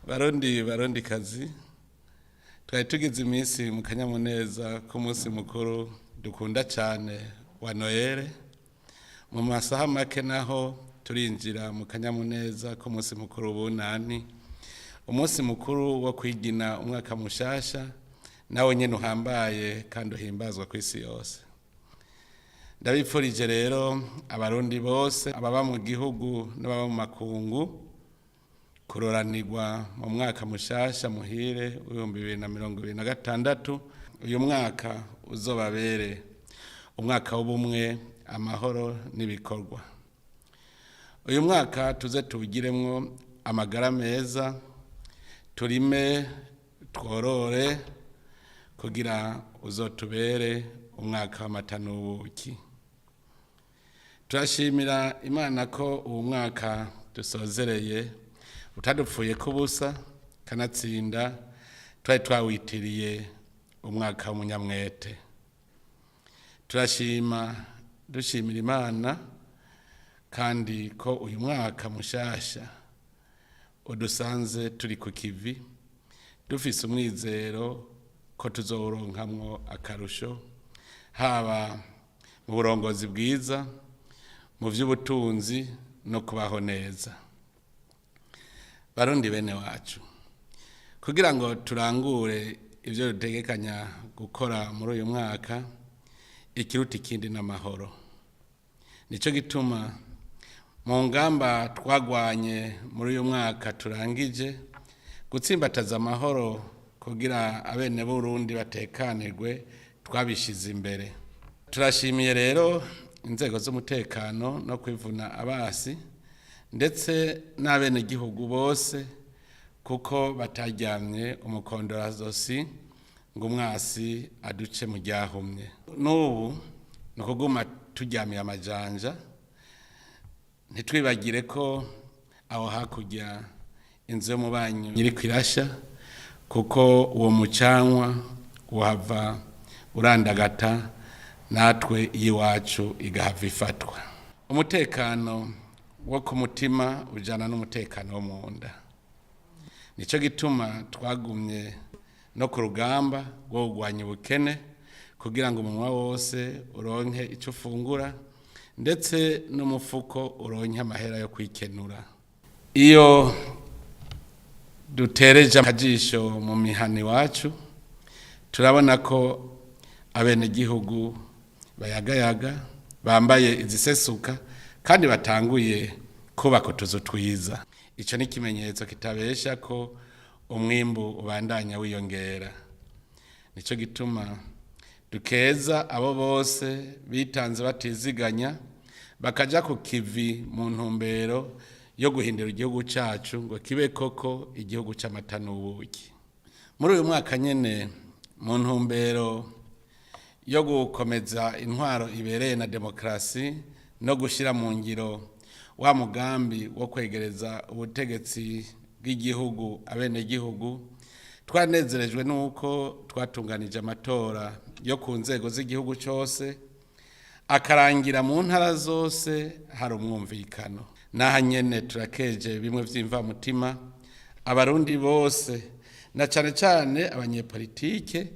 Barundi kazi twari tugize iminsi mu kanyamuneza ku munsi mukuru dukunda cyane wa Noel mu masaha make naho turinjira mu kanyamuneza ku munsi mukuru bunani umunsi mukuru wo kwigina umwaka mushasha nawe nyene uhambaye kandi uhimbazwa ku isi yose. Ndabipfurije rero abarundi bose ababa mu gihugu n'ababa mu makungu kuroranirwa mu mwaka mushasha muhire w'2026. Uyu mwaka uzobabere umwaka w'ubumwe, amahoro n'ibikorwa. Uyu mwaka tuze tuwugiremwo amagara meza, turime tworore kugira uzotubere umwaka w'amata n'ubuki. Turashimira Imana ko uwo mwaka dusozereye utadupfuye kubusa kanatsinda twari twawitiriye umwaka w'umunyamwete. Dushimira Imana kandi ko uyu mwaka mushasha udusanze turi ku kivi dufise umwizero ko tuzowuronkamwo akarusho haba mu burongozi bwiza, mu vy'ubutunzi no kubaho neza. Barundi bene wacu, kugira ngo turangure ivyo dutegekanya gukora muri uyu mwaka, ikiruta ikindi n'amahoro. Nico gituma mu ngamba twagwanye muri uyu mwaka turangije gutsimbataza amahoro kugira abene Burundi batekanirwe twabishize imbere. Turashimiye rero inzego z'umutekano no kwivuna abasi ndetse n'abene gihugu bose kuko bataryamye umukondorazosi ngo umwasi aduce mu ryahumye. N'ubu nukuguma turyamiye amajanja, ntitwibagire ko aho hakurya inzu yo mu banyu iri kwirasha kuko uwo mucanwa uhava urandagata natwe iwacu igahava ifatwa. Umutekano wo ku mutima ujana n'umutekano wo mu nda. Nico gituma twagumye no ku rugamba rwo kugwanya ubukene kugira ngo umunwa wose uronke ico ufungura ndetse n'umufuko uronke amahera yo kwikenura. Iyo dutereje akajisho mu mihani wacu turabona ko abene gihugu bayagayaga bambaye izisesuka kandi batanguye kubaka utuzu twiza. Ico ni ikimenyetso kitabesha ko umwimbu ubandanya wiyongera. Nico gituma dukeza abo bose bitanze batiziganya bakaja ku kivi mu ntumbero yo guhindura igihugu cacu ngo kibe koko igihugu c'amata n'ubuki. Muri uyu mwaka nyene mu ntumbero yo gukomeza intwaro ibereye na demokrasi no gushira mu ngiro wa mugambi wo kwegereza ubutegetsi bw'igihugu abene gihugu, twanezerejwe nuko twatunganije amatora yo ku nzego z'igihugu cyose akarangira mu ntara zose hari umwumvikano. Naha nyene turakeje bimwe vy'imva mutima abarundi bose na cane cane abanyepolitike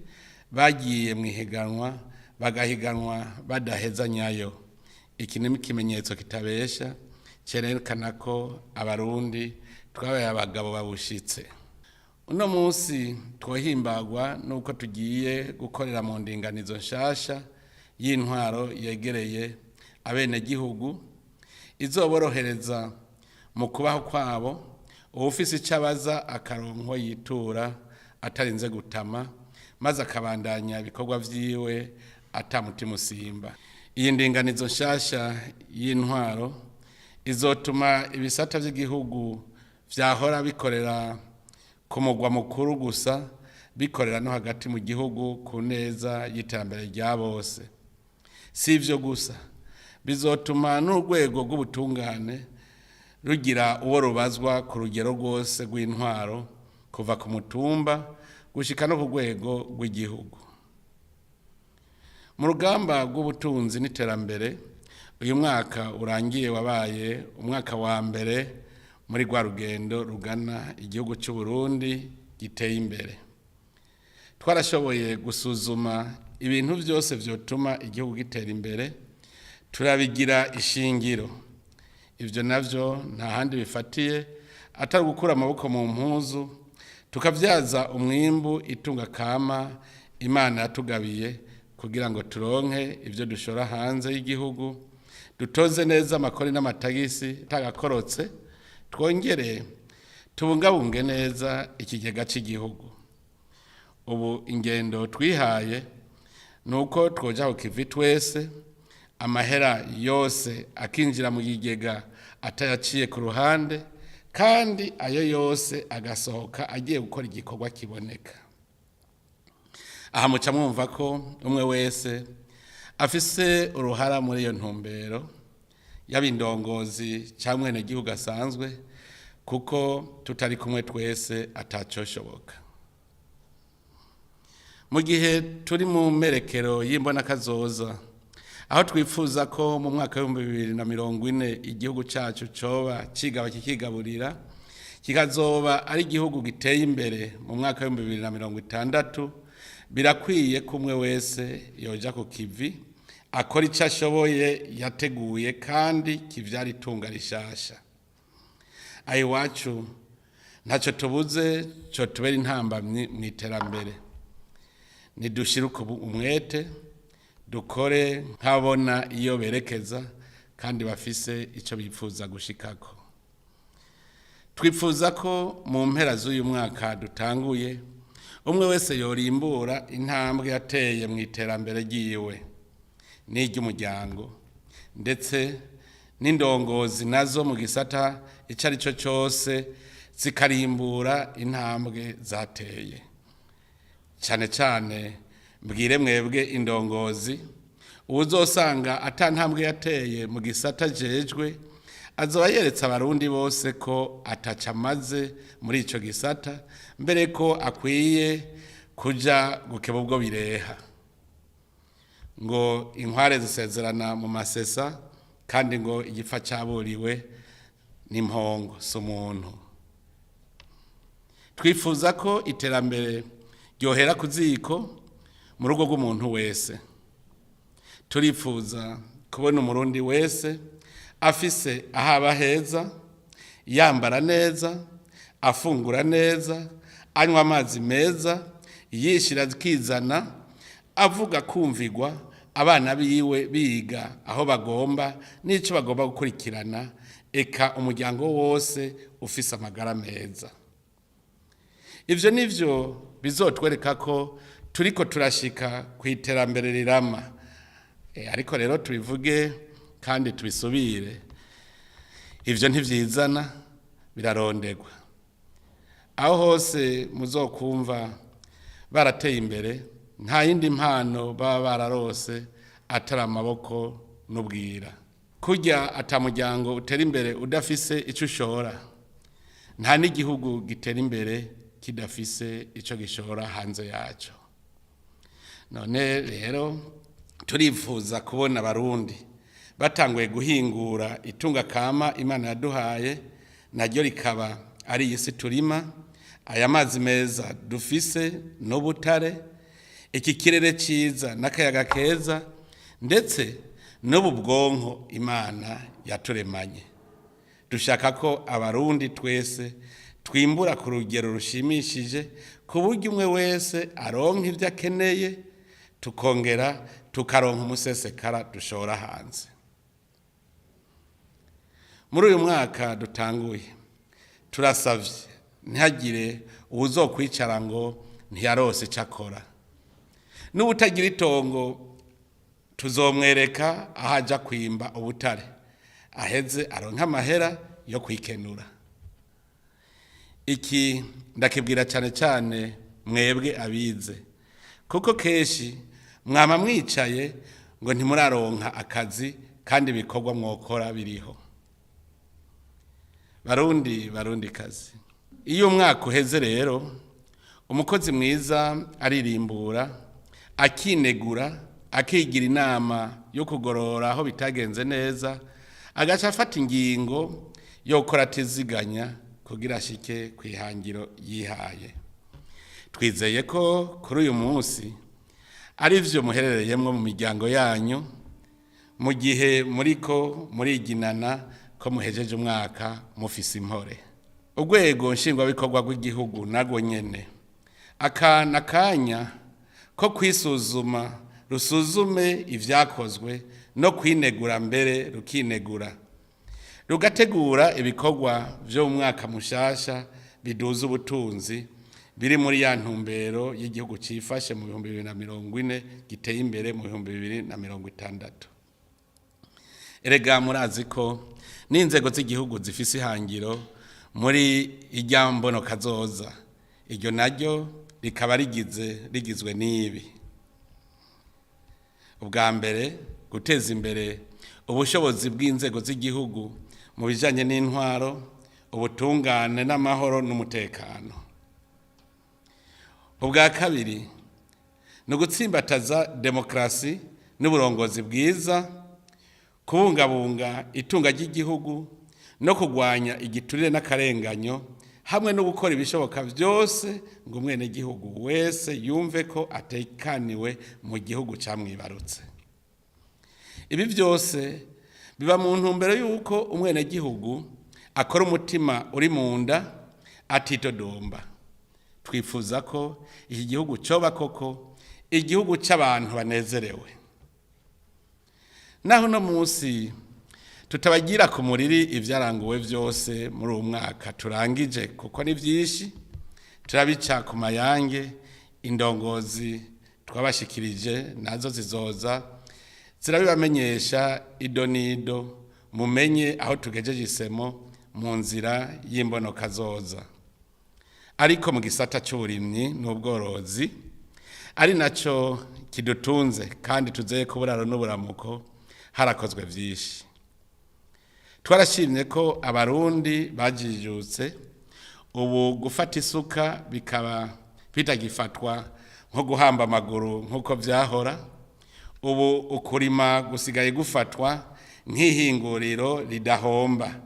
bagiye mwihiganwa bagahiganwa badaheza nyayo. Iki ni ikimenyetso kitabesha cerekana ko abarundi twabaye abagabo babushitse. Uno munsi twohimbagwa nuko tugiye gukorera mu ndinganizo nshasha y'intwaro yegereye abene gihugu izoborohereza mu kubaho kwabo, ufise icabaza akaronko yitura atarinze gutama maze akabandanya ibikorwa vyiwe atamutima usimba. Iyi ndinganizo nshasha y'intwaro izotuma ibisata vy'igihugu vyahora bikorera ku mugwa mukuru gusa bikorera no hagati mu gihugu ku neza y'iterambere rya bose. Si ivyo gusa, bizotuma n'urwego rw'ubutungane rugira uwo rubazwa ku rugero rwose rw'intwaro kuva ku mutumba gushika no ku rwego rw'igihugu. Mu rugamba rw'ubutunzi n'iterambere uyu mwaka urangiye wabaye umwaka wa mbere muri rwa rugendo rugana igihugu cy'u Burundi giteye imbere. Twarashoboye gusuzuma ibintu byose vyotuma igihugu gitera imbere, turabigira ishingiro. Ivyo navyo nta handi bifatiye atari gukura amaboko mu mpuzu, tukavyaza umwimbu itunga kama Imana yatugabiye kugira ngo turonke ivyo dushora hanze y'igihugu, dutoze neza amakori n'amatagisi tagakorotse, twongere tubungabunge neza ikigega cy'igihugu. Ubu ingendo twihaye nuko twoja ku kivi twese, amahera yose akinjira mu kigega atayaciye ku ruhande, kandi ayo yose agasohoka agiye gukora igikorwa kiboneka. Aha muca mwumva ko umwe wese afise uruhara muri iyo ntumbero, y'abindongozi cyangwa n'igihugu asanzwe, kuko tutari kumwe twese atacoshoboka. Mu gihe turi mu merekero y'imbona kazoza, aho twifuza ko mu mwaka wa 2040 igihugu cyacu coba kigaba kikigaburira, kikazoba ari igihugu giteye imbere mu mwaka wa 2060, birakwiye kumwe wese yoja ku kivi akora icyo ashoboye yateguye kandi kivyara itunga rishasha. Ayi wacu ntacyo tubuze cyo tubera intambamyi mu iterambere. Nidushiruka umwete, dukore nkabona iyo berekeza kandi bafise icyo bifuza gushikako. Twifuza ko mu mpera z'uyu mwaka dutanguye, umwe wese yorimbura intambwe yateye mu iterambere ryiwe n'iry'umuryango, ndetse n'indongozi nazo mu gisata icyo ari cyo cyose zikarimbura intambwe zateye. Cyane cyane mbwire mwebwe indongozi, uzosanga atantambwe yateye mu gisata jejwe, azoba yeretse abarundi bose ko atacamaze muri ico gisata, mbere ko akwiye kuja gukeba ubwo bireha. Ngo inkware zisezerana mu masesa, kandi ngo igifa cyaburiwe n'impongo s'umuntu. Twifuza ko iterambere ryohera ku ziko mu rugo rw'umuntu wese. Turifuza kubona umurundi wese afise ahaba heza, yambara neza, afungura neza, anywa amazi meza, yishira zikizana, avuga kumvigwa, abana biwe biga aho bagomba n'icyo bagomba gukurikirana, eka umuryango wose ufise amagara meza. Ivyo nivyo bizotwereka ko turiko turashika ku iterambere rirama. Ariko rero tubivuge kandi tubisubire, ivyo ntivyizana, birarondegwa. Aho hose muzokumva barateye imbere, nta yindi mpano baba bararose atari amaboko n'ubwira. Kurya atamuryango utera imbere udafise ico ushora, nta n'igihugu gitera imbere kidafise ico gishora hanze yaco. None rero turifuza kubona abarundi batanguye guhingura itunga kama Imana yaduhaye, naryo rikaba ari isi turima, aya mazi meza dufise n'ubutare, iki kirere ciza n'akayaga keza, ndetse n'ubu bwonko Imana yaturemanye. Dushaka ko abarundi twese twimbura ku rugero rushimishije, ku buryo umwe wese aronka ivyo akeneye, tukongera tukaronka umusesekara dushora hanze. Muri uyu mwaka dutanguye, turasavye ntihagire uwuzokwicara ngo ntiyarose icyo akora. N'ubutagira itongo tuzomwereka aho aja kwimba ubutare, aheze aronka amahera yo kwikenura. Iki ndakibwira cyane cyane mwebwe abize, kuko keshi mwama mwicaye ngo ntimuraronka akazi kandi bikorwa mwokora biriho. Barundi kazi, iyo umwaka uheze rero umukozi mwiza aririmbura, akinegura, akigira inama yo kugorora aho bitagenze neza, agaca afata ingingo yokora atiziganya kugira ashike kwihangiro yihaye. Twizeye ko kuri uyu munsi ari vyo muherereyemwo mu miryango yanyu mu gihe muriko muriginana ko muhejeje umwaka mufise impore. Urwego nshingwabikorwa rw'igihugu narwo nyene akana kanya ko kwisuzuma rusuzume ivyakozwe no kwinegura mbere rukinegura rugategura ibikorwa vyo mu mwaka mushasha biduza ubutunzi biri muri ya ntumbero y'igihugu cifashe mu 2040 giteye imbere mu 2060. Erega murazi ko n'inzego z'igihugu zifise ihangiro muri Ijambo no kazoza, iryo naryo rikaba rigizwe n'ibi: ubwa mbere guteza imbere ubushobozi bw'inzego z'igihugu mu bijanye n'intwaro, ubutungane n'amahoro n'umutekano. Ubwa kabiri no gutsimbataza demokrasi n'uburongozi bwiza, kubungabunga itunga ry'igihugu no kugwanya igiturire n'akarenganyo, hamwe no gukora ibishoboka byose ngo umwene gihugu wese yumve ko atekaniwe mu gihugu camwibarutse. Ibi byose biba mu ntumbero yuko umwene gihugu akora umutima uri munda atitodomba. Twifuza ko iki gihugu coba koko igihugu c'abantu banezerewe. Naho no munsi tutabagira ku muriri ivyaranguwe vyose muri uwo mwaka turangije, kuko ni vyinshi turabica ku mayange. Indongozi twabashikirije nazo zizoza zirabibamenyesha idonido, mumenye aho tugejeje isemo mu nzira y'imbono kazoza. Ariko mu gisata c'uburimyi n'ubworozi ari naco kidutunze kandi tuzeye ko buraro n'uburamuko harakozwe vyinshi. Twarashimye ko abarundi bajijutse, ubu gufata isuka bikaba bitagifatwa nko guhamba amaguru nk'uko vyahora. Ubu ukurima gusigaye gufatwa nk'ihinguriro ridahomba,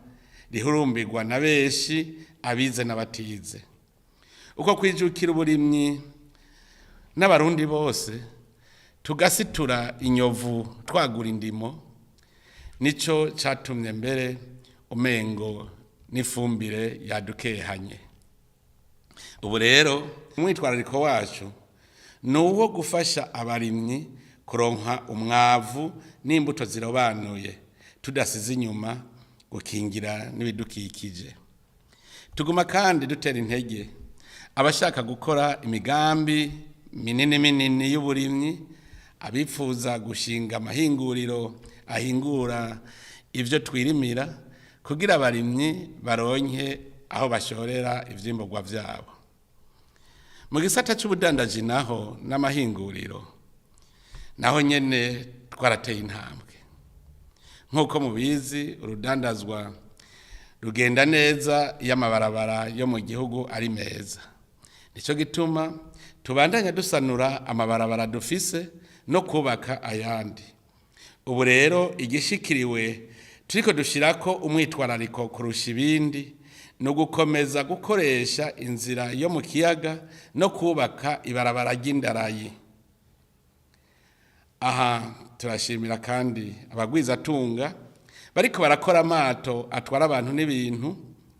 rihurumbirwa na benshi, abize n'abatize. Uko kwijukira uburimyi n'abarundi bose tugasitura inyovu twagura indimo, nico catumye mbere umengo n'ifumbire yadukehanye. Ubu rero umwitwarariko wacu nuwo gufasha abarimyi kuronka umwavu n'imbuto zirobanuye, tudasize inyuma gukingira n'ibidukikije. Tuguma kandi dutera intege abashaka gukora imigambi minini y'uburimyi, abifuza gushinga amahinguriro ahingura ivyo twirimira, kugira abarimyi baronke aho bashorera ivyimburwa vyabo. Mu gisata c'ubudandaji naho n'amahinguriro naho nyene twarateye intambwe. Nk'uko mubizi, urudandazwa rugenda neza iyo amabarabara yo mu gihugu ari meza. Nico gituma tubandanya dusanura amabarabara dufise no kubaka ayandi. Ubu rero igishikiriwe turiko dushirako umwitwarariko kurusha ibindi no gukomeza gukoresha inzira yo mu kiyaga no kubaka ibarabara ry'indarayi. Aha turashimira kandi abagwizatunga bariko barakora amato atwara abantu n'ibintu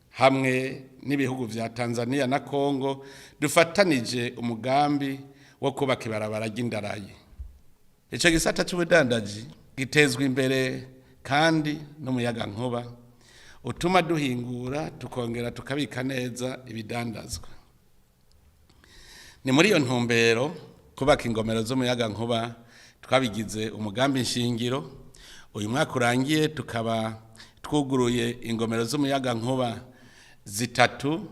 hamwe n'ibihugu vya Tanzania na Kongo, dufatanije umugambi wo kubaka ibarabara ry'indarayi. Ico gisata c'ubudandaji gitezwe imbere kandi n'umuyaga nkuba utuma duhingura tukongera tukabika neza ibidandazwa. Ni muri iyo ntumbero kubaka ingomero z'umuyaga nkuba twabigize umugambi nshingiro. Uyu mwaka urangiye tukaba twuguruye ingomero z'umuyaga nkuba zitatu,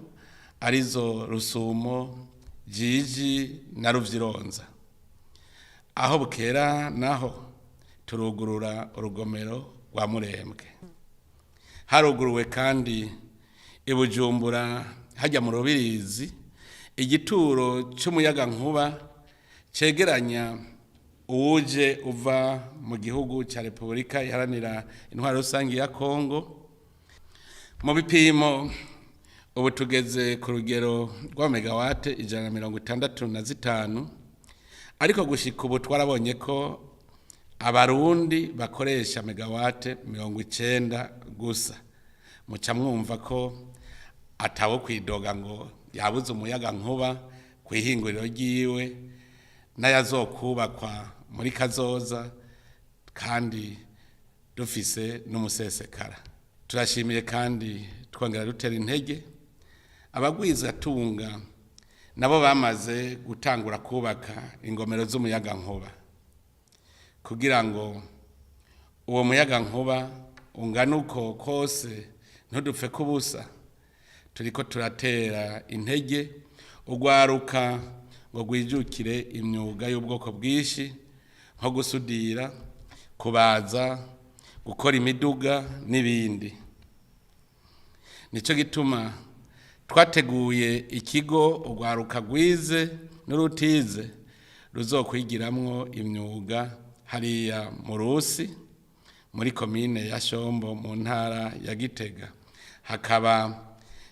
arizo Rusumo, Jiji na Ruvyironza. Aho bukera naho turugurura urugomero rwa Murembwe. Haruguruwe kandi ibujumbura hajya mu Rubirizi igituro c'umuyaga nkuba cegeranya uwuje uva mu gihugu ca Republika Iharanira Intwaro Rusangi ya Kongo. mu bipimo ubu tugeze ku rugero rwa megawate 165, ariko gushika ubu twarabonye ko abarundi bakoresha megawate 90 gusa. Muca mwumva ko atawo kwidoga ngo yabuze umuyaga nkuba kwihinguriro ryiwe n'ayazokubakwa muri kazoza kandi dufise n'umusesekara. Turashimiye kandi twongera dutera intege abagwiza tunga nabo bamaze gutangura kubaka ingomero z'umuyaga nkuba kugira ngo uwo muyaga nkuba ungana uko kose ntudupfe kubusa. Turiko turatera intege ugwaruka ngo gwijukire imyuga y'ubwoko bwishi nko gusudira, kubaza, gukora imiduga n'ibindi. Nico gituma twateguye ikigo ugwaruka gwize n'urutize ruzokwigiramwo imyuga hariya mu Rusi muri komine ya Shombo mu ntara ya Gitega. Hakaba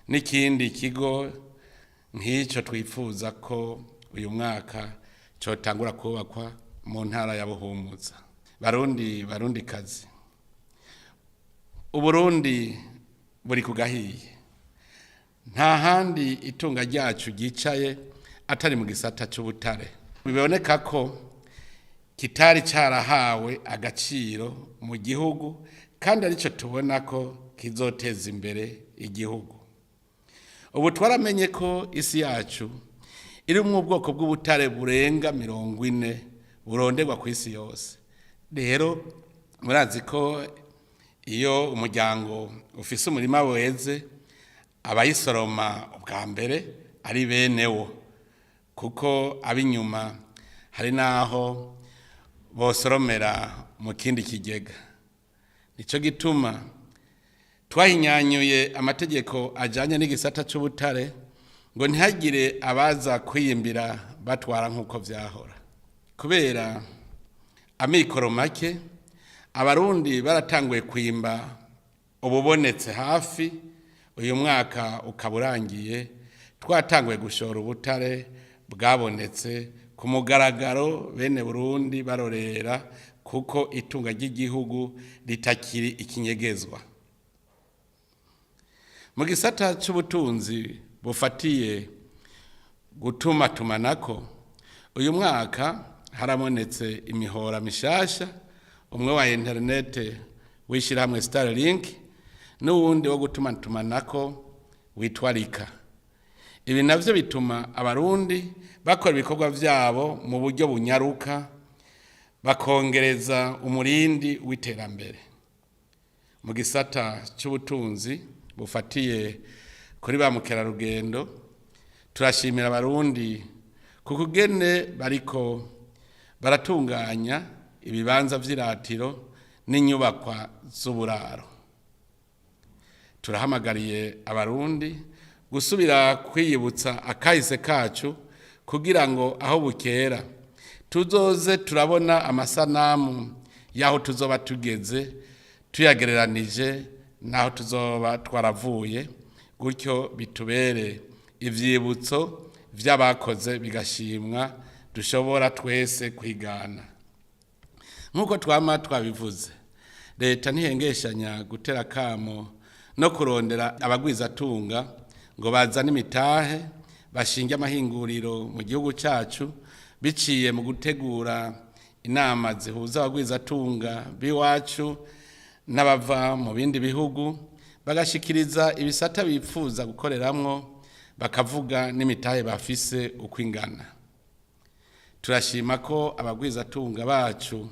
n'ikindi kigo nk'icyo twifuza ko uyu mwaka cyotangura kubakwa mu ntara ya Buhumuza. Barundi kazi, Uburundi buri kugahiye. Nta handi itunga ryacu gicaye atari mu gisata cy'ubutare. Biboneka ko kitari cyarahawe agaciro mu gihugu kandi arico tubona ko kizoteza imbere igihugu. Ubu twaramenye ko isi yacu iri mu bwoko bw'ubutare burenga 40 buronderwa ku isi yose. Rero murazi ko iyo umuryango ufise umurima weze abayisoroma ubwa mbere ari benewo, kuko abinyuma hari naho bosoromera mu kindi kigega. Nico gituma twahinyanyuye amategeko ajanye n'igisata c'ubutare ngo ntihagire abaza kwiyimbira batwara nk'uko vyahora. Kubera amikoro make abarundi baratanguye kwimba ububonetse hafi. Uyu mwaka ukaburangiye twatanguye gushora ubutare bwabonetse ku mugaragaro, bene Burundi barorera kuko itunga ry'igihugu ritakiri ikinyegezwa. Mu gisata c'ubutunzi bufatiye gutuma tumanako, uyu mwaka harabonetse imihora mishasha, umwe wa internet wishirahamwe Starlink n'uwundi wo gutuma tumanako witwarika. Ibi navyo bituma abarundi bakora ibikorwa vyabo mu buryo bunyaruka, bakongereza umurindi w'iterambere. Mu gisata c'ubutunzi bufatiye kuri ba mukerarugendo, turashimira abarundi kukugene bariko baratunganya ibibanza vy'iratiro n'inyubakwa z'uburaro. Turahamagariye abarundi gusubira kwiyibutsa akahise kacu kugira ngo aho bukera tuzoze turabona amasanamu yaho tuzoba tugeze tuyagereranije naho tuzoba twaravuye, gutyo bitubere ivyibutso vy'abakoze bigashimwa dushobora twese kwigana. Nkuko twama twabivuze, leta ntihengeshanya gutera kamo no kurondera abagwizatunga ngo bazane imitahe bashinge amahinguriro mu gihugu cacu biciye mu gutegura inama zihuza abagwizatunga biwacu n'abava mu bindi bihugu, bagashikiriza ibisata bipfuza gukoreramwo, bakavuga n'imitahe bafise uko ingana. Turashima ko abagwizatunga bacu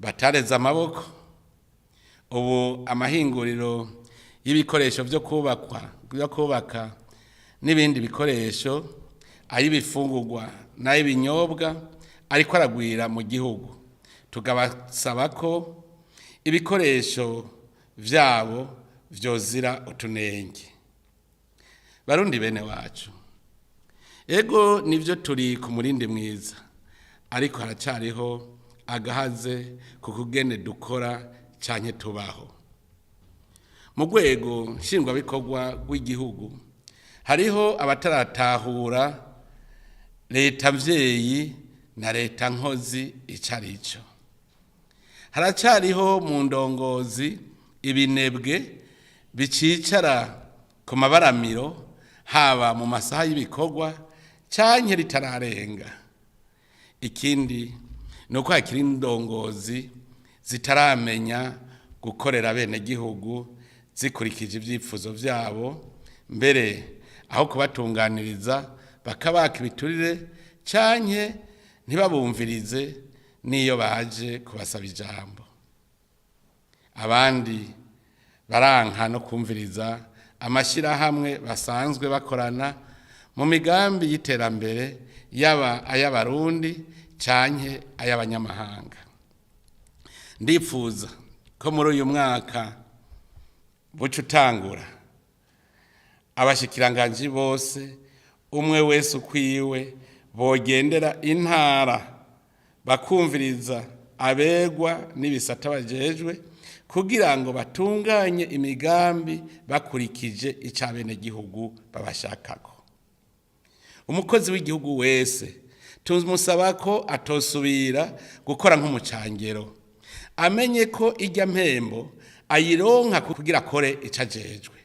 batareze amaboko. Ubu amahinguriro y'ibikoresho vyo kubaka n'ibindi bikoresho, ay'ibifungurwa n'ay'ibinyobwa ariko aragwira mu gihugu. Tugabasaba ko ibikoresho vyabo vyozira utunenge. Barundi bene wacu, ego nivyo turi ku murindi mwiza, ariko haracariho agahaze kukugene dukora canke tubaho. mu rwego nshingwabikorwa rw'igihugu hariho abataratahura leta mvyeyi na leta nkozi icarico. Haracariho mu ndongozi ibinebwe bicicara ku mabaramiro haba mu masaha y'ibikorwa canke ritararenga. Ikindi nuko hakiri indongozi zitaramenya gukorera bene gihugu zikurikije ivyifuzo vyabo, mbere aho kubatunganiriza bakabaka ibiturire canke ntibabumvirize niyo baje kubasaba ijambo. Abandi baranka no kumviriza amashirahamwe basanzwe bakorana mu migambi y'iterambere yaba ay'abarundi canke ay'abanyamahanga. Ndifuza ko muri uyu mwaka buca utangura abashikiranganji bose umwe wese ukwiwe bogendera intara bakumviriza abegwa n'ibisata bajejwe kugira ngo batunganye imigambi bakurikije icabene gihugu babashakako. Umukozi w'igihugu wese tumusaba ko atosubira gukora nk'umucangero, amenye ko irya mpembo ayironka kugira akore icajejwe.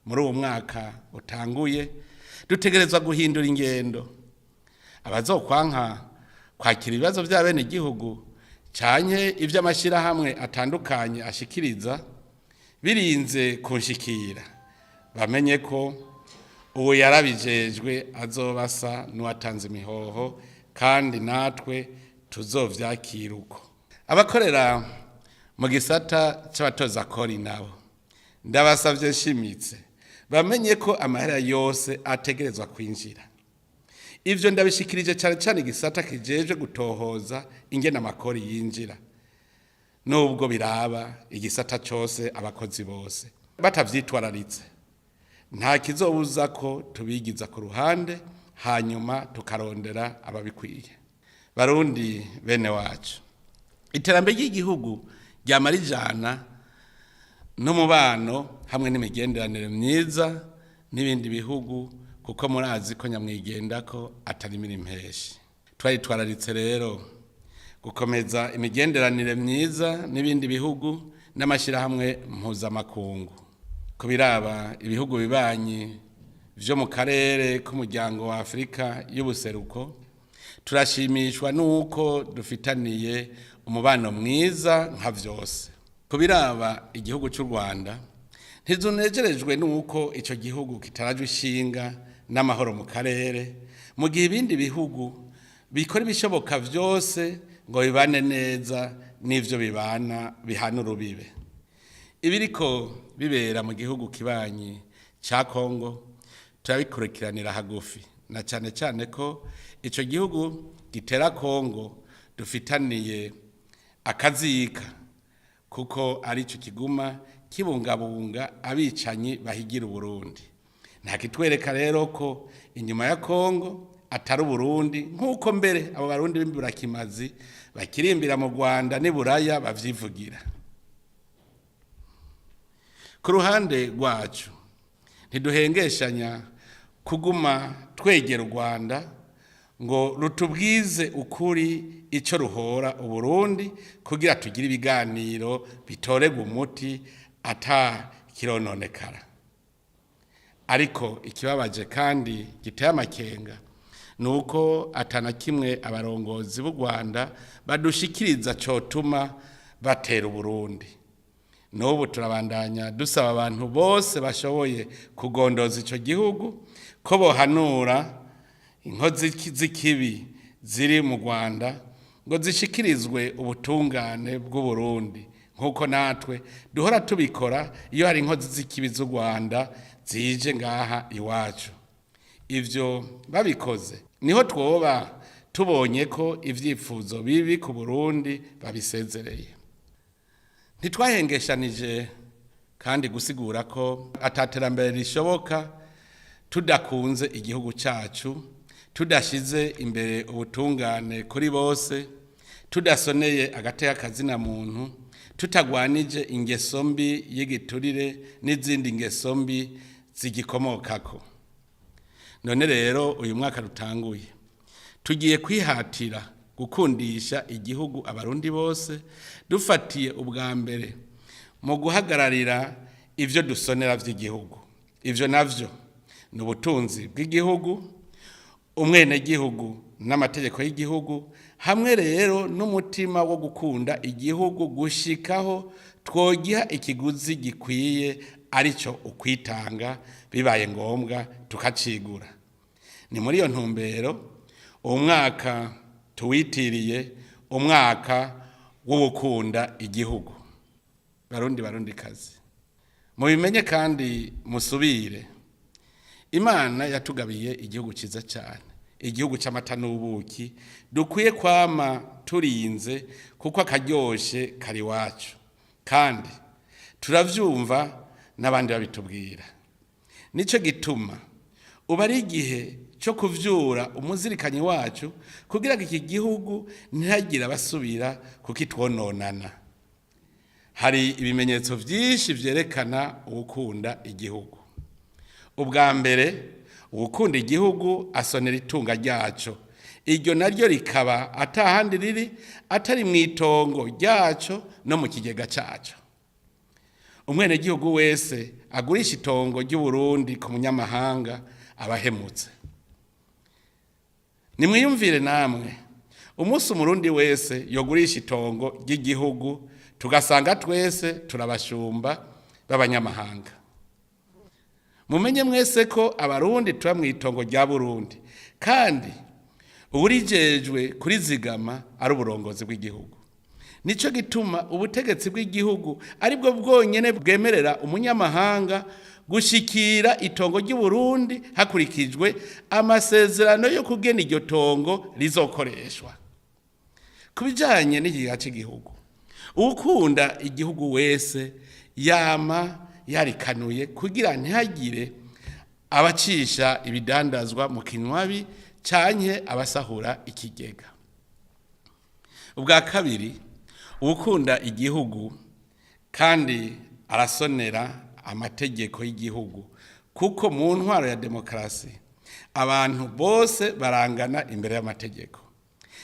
Muri uwo mwaka utanguye dutegerezwa guhindura ingendo. Abazokwanka kwakira ibibazo vya bene gihugu canke ivy'amashirahamwe atandukanye ashikiriza birinze kunshikira, bamenye ko uwo yarabijejwe azobasa n'uwatanze imihoho kandi natwe tuzovyakira uko. Abakorera mu gisata c'abatoza kori nabo ndabasavye nshimitse bamenye ko amahera yose ategerezwa kwinjira. Ivyo ndabishikirije cyane cyane igisata kijejwe gutohoza ingene amakori yinjira, nubwo biraba igisata cose abakozi bose batavyitwararitse. Nta kizobuza ko tubigiza ku ruhande hanyuma tukarondera ababikwiye. Barundi bene wacu, iterambere ry'igihugu ryamara ijana n'umubano hamwe n'imigenderanire myiza n'ibindi bihugu, kuko murazi ko nyamwigendako atari impeshi. Twararitse rero gukomeza imigenderanire myiza n'ibindi bihugu n'amashirahamwe mpuzamakungu. Kubiraba ibihugu bibanyi vyo mu karere k'umuryango wa Afrika y'ubuseruko, turashimishwa nuko dufitaniye umubano mwiza nka vyose. Kubiraba igihugu cy'u Rwanda, ntizunejerejwe nuko ico gihugu kitarajwe ishinga n'amahoro mu karere, mu gihe ibindi bihugu bikora ibishoboka vyose ngo bibane neza n'ivyo bibana bihana urubibe. Ibiriko bibera mu gihugu kibanyi ca Kongo turabikurikiranira hagufi, na cane cane ko ico gihugu gitera Kongo dufitaniye akazika, kuko ari cyo kiguma kibungabunga abicanyi bahigira Burundi. Nta kitwereka rero ko inyuma ya Kongo atari Burundi, nkuko mbere abo barundi b'imburakimazi bakirimbira mu Rwanda n'Iburaya bavyivugira. Ku ruhande rwacu ntiduhengeshanya kuguma twegera u Rwanda ngo rutubwize ukuri ico ruhora Uburundi kugira tugire ibiganiro bitorega umuti ata kirononekara. Ariko ikibabaje kandi giteye amakenga nuko atana kimwe abarongozi b'u Rwanda badushikiriza cotuma batera Uburundi. N'ubu turabandanya dusaba abantu bose bashoboye kugondoza ico gihugu ko bohanura inkozi z'ikibi ziri mu Rwanda ngo zishikirizwe ubutungane bw'u Burundi, nkuko natwe duhora tubikora iyo hari inkozi z'ikibi z'u Rwanda zije ngaha iwacu. Ivyo babikoze niho twoba tubonye ko ivyifuzo bibi ku Burundi babisezereye. Ntitwahengeshanije kandi gusigura ko ataterambere rishoboka tudakunze igihugu cacu, tudashize imbere ubutungane kuri bose, tudasoneye agateka kazina muntu, tutagwanije ingeso mbi y'igiturire n'izindi ngeso mbi zigikomokako. None rero uyu mwaka rutanguye tugiye kwihatira gukundisha igihugu abarundi bose dufatiye ubwa mbere mu guhagararira ivyo dusonera vy'igihugu. Ivyo navyo ni ubutunzi bw'igihugu, umwenegihugu n'amategeko y'igihugu, hamwe rero n'umutima wo gukunda igihugu gushikaho twogiha ikiguzi gikwiye arico ukwitanga bibaye ngombwa tukacigura. Ni muri iyo ntumbero uwo mwaka tuwitiriye umwaka wo gukunda igihugu. Barundi kazi, mubimenye kandi musubire, Imana yatugabiye igihugu ciza cyane, igihugu c'amata n'ubuki dukwiye kwama turinze kuko akaryoshe kari wacu, kandi turavyumva n'abandi babitubwira. Nico gituma uba ari igihe cyo kuvyura umuzirikanyi wacu kugira ngo iki gihugu ntihagire abasubira kukitwononana. Hari ibimenyetso vyinshi vyerekana ugukunda igihugu. Ubwa mbere, ugukunda igihugu asonera itunga ryaco, iryo naryo rikaba atahandi riri atari mwitongo ryaco no mu kigega caco. Umwenegihugu wese agurisha itongo ry'Uburundi ku munyamahanga abahemutse. Nimwiyumvire namwe, umunsi umurundi wese yogurisha itongo ry'igihugu tugasanga twese turabashumba b'abanyamahanga. Mumenye mwese ko abarundi tuba mwitongo rya Burundi, kandi uburijejwe kurizigama ari uburongozi bw'igihugu. Nico gituma ubutegetsi bw'igihugu aribwo bwonyene bwemerera umunyamahanga gushikira itongo ry'Uburundi hakurikijwe amasezerano yo kugena iryo tongo rizokoreshwa. Kubijanye n'igihe cy'igihugu, ukunda igihugu wese yama yarikanuye kugira ntihagire abacisha ibidandazwa mu kinwabi canke abasahura ikigega. Ubwa kabiri, ukunda igihugu kandi arasonera amategeko y'igihugu, kuko mu ntwaro ya demokarasi abantu bose barangana imbere y'amategeko.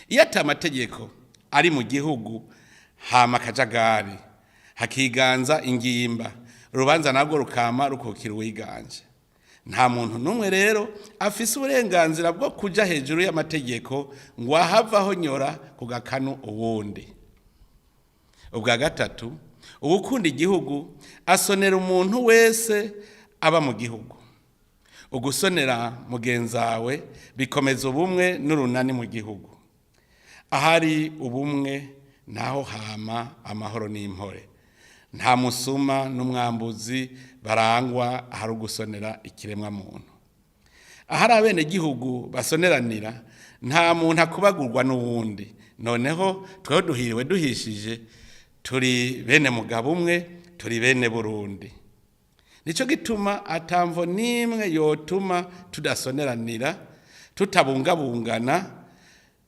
Iyo ata amategeko ari mu gihugu hama akajagari, hakiganza ingimba, urubanza nabwo rukama rukukira uwiganje. Nta muntu numwe rero afise uburenganzira bwo kuja hejuru y'amategeko ngo ahavaho nyora ku gakanu uwundi. Ubwa gatatu, ugukunda igihugu asonera umuntu wese aba mu gihugu. Ugusonera mugenzawe bikomeza ubumwe n'urunani mu gihugu. Ahari ubumwe naho hama amahoro n'impore. Nta musuma n'umwambuzi barangwa ahari ugusonera ikiremwa muntu. Ahari abene gihugu basoneranira nta muntu akubagurwa n'uwundi. Noneho tweho duhiriwe duhishije, turi bene mugabo umwe, turi bene Burundi. Nico gituma atamvo nimwe yotuma tudasoneranira, tutabungabungana,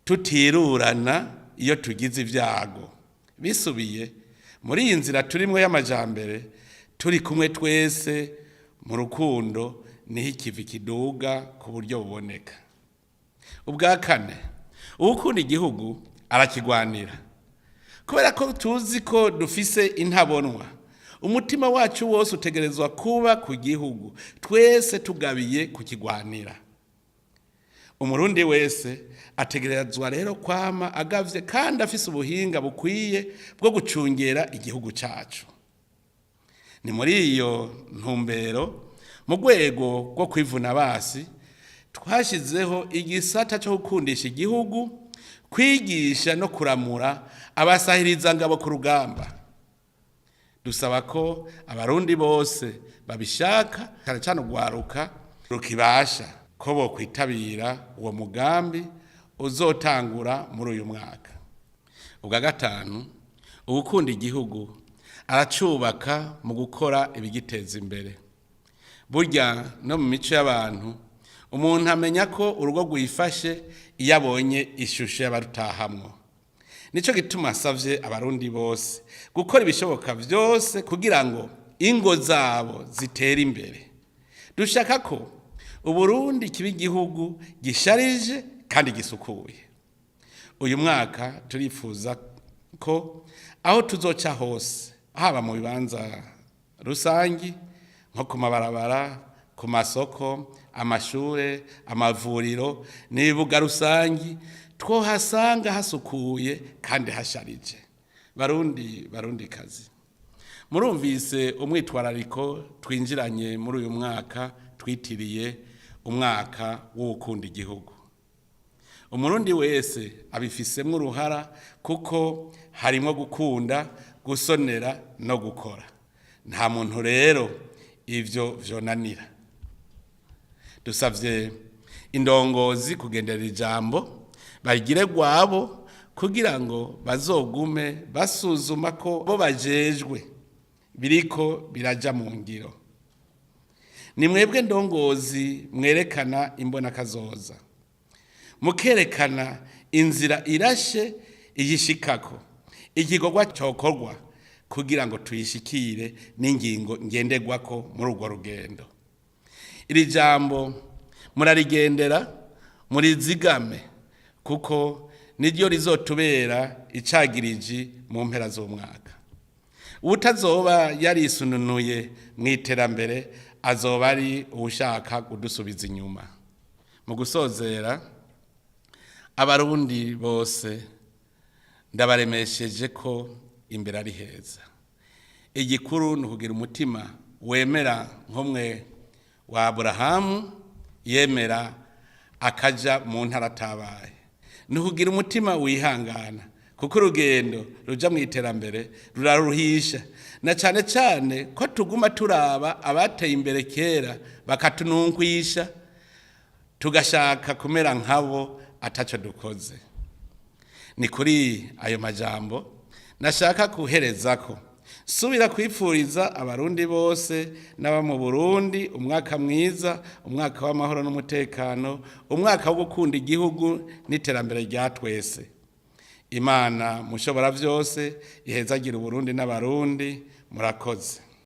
tutirurana iyo tugize ivyago. Bisubiye muri iyi nzira turimwe y'amajambere, turi kumwe twese mu rukundo niho ikivi kiduga ku buryo buboneka. Ubwa kane, ukunda igihugu arakigwanira. Kubera ko tuzi ko dufise intabonwa, umutima wacu wose utegerezwa kuba ku gihugu, twese tugabiye kukigwanira. Umurundi wese ategerezwa rero kwama agavye kandi afise ubuhinga bukwiye bwo gucungera igihugu cacu. Ni muri iyo ntumbero, mu rwego rwo kwivuna basi, twashizeho igisata cyo gukundisha igihugu, kwigisha no kuramura abasahiriza ngabo ku rugamba. Dusaba ko abarundi bose babishaka, cyane cyane ugwaruka rukibasha, ko bo kwitabira uwo mugambi uzotangura muri uyu mwaka. Ubwa gatanu, ugukunda igihugu aracubaka mu gukora ibigiteza imbere. Burya no mu mico y'abantu, umuntu amenya ko urugo rwifashe iyo abonye ishusho y'abarutahamwo. nico gituma savye abarundi bose gukora ibishoboka vyose kugira ngo ingo zabo zitere imbere. Dushaka ko Uburundi kiba igihugu gisharije kandi gisukuye. Uyu mwaka turifuza ko aho tuzoca hose, haba mu bibanza rusangi nko ku mabarabara, ku masoko, amashure, amavuriro n'ibibuga rusangi, twohasanga hasukuye kandi hasharije. Barundi kazi, murumvise umwitwarariko twinjiranye muri uyu mwaka twitiriye umwaka wo gukunda igihugu. Umurundi wese abifisemwo uruhara kuko harimo gukunda, gusonera no gukora. Nta muntu rero ivyo vyonanira. Dusavye indongozi kugendera ijambo bagire gwabo kugira ngo bazogume basuzuma ko bo bajejwe biriko biraja mu ngiro. Ni mwebwe ndongozi mwerekana imbona kazoza, mukerekana inzira irashe iyishikako, igikorwa cokorwa kugira ngo tuyishikire n'ingingo ngenderwako muri urwo rugendo. Iri jambo murarigendera, murizigame kuko niryo rizotubera icagiriji mu mpera z'umwaka. Utazoba yarisununuye mw'iterambere azoba ari ushaka kudusubiza inyuma. Mu gusozera, abarundi bose ndabaremesheje ko imbere ari heza. Igikuru ni ukugira umutima wemera nk'umwe wa Aburahamu yemera akaja mu ntara atabaye. Ni ukugira umutima wihangana kuko urugendo ruja mu iterambere ruraruhisha, na cyane cyane ko tuguma turaba abateye imbere kera bakatunungwisha tugashaka kumera nkabo ataco dukoze. Ni kuri ayo majambo nashaka kuherezako subira kwifuriza abarundi bose n'aba mu Burundi umwaka mwiza, umwaka w'amahoro n'umutekano, umwaka wo gukunda igihugu n'iterambere rya twese. Imana mushobora vyose ihezagira Uburundi n'abarundi. Murakoze.